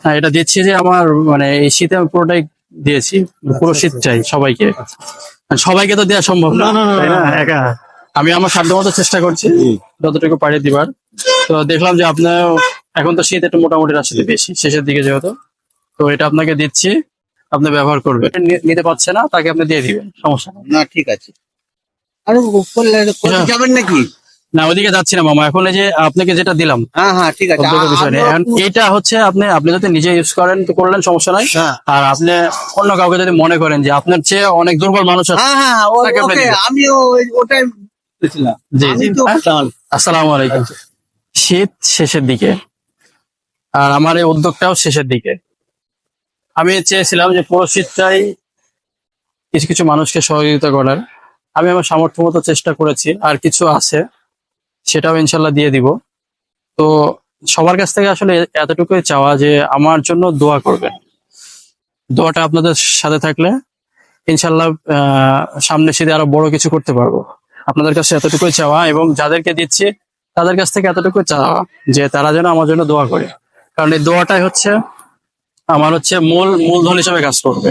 হ্যাঁ, এটা দিচ্ছি যে আমার মানে এই শীতে আমি পুরোটাই দিয়েছি, পুরো শীত চাই সবাইকে। সবাইকে তো দেওয়া সম্ভব না, তাই না? একা আমি আমার সাধ্য মতো চেষ্টা করছি যতটুকু পারি দিবার। তো দেখলাম যে আপনার এখন তো শীত একটু মোটামুটি রাশিতে বেশি, শেষের দিকে যেহেতু, তো এটা আপনাকে দিচ্ছি, আপনি ব্যবহার করবেন। নিতে পারছে না তাকে আপনি দিয়ে দিবেন, সমস্যা নেই। না ঠিক আছে। আরে কোথায় যাবেন নাকি? না, ওইদিকে যাচ্ছি না মামা, এখন এই যে আপনাকে যেটা দিলাম হ্যাঁ হ্যাঁ ঠিক আছে। উদ্যোগের বিষয় নেই। এখন এইটা হচ্ছে আপনি আপনি যদি নিজে ইউজ করেন তো করলেন, সমস্যা নাই। হ্যাঁ আর আপনি অন্য কাউকে যদি মনে করেন যে আপনার চেয়ে অনেক দুর্বল মানুষ আছে, হ্যাঁ হ্যাঁ তাকে আপনি ওকে, দিবেন। আমিও ওটাই বলেছিলাম। জি আমি জি। তো আসসালামু আলাইকুম। শীত শেষের দিকে, আর আমার এই উদ্যোগটাও শেষের দিকে। আমি চেয়েছিলাম যে পুরো শীতটাই কিছু কিছু মানুষকে সহযোগিতা করার। আমি আমার সামর্থ্য মতো চেষ্টা করেছি, আর কিছু আছে সেটাও ইনশাল্লাহ দিয়ে দিব। তো সবার কাছ থেকে আসলে এতটুকুই চাওয়া যে আমার জন্য দোয়া করবেন। দোয়াটা আপনাদের সাথে থাকলে ইনশাল্লাহ সামনে শীতে আরো বড় কিছু করতে পারবো। আপনাদের কাছে এতটুকুই চাওয়া, এবং যাদেরকে দিচ্ছি তাদের কাছ থেকে এতটুকুই চাওয়া যে তারা যেন আমার জন্য দোয়া করে, কারণ এই দোয়াটাই হচ্ছে আমার মূলধন হিসেবে কাজ করবে।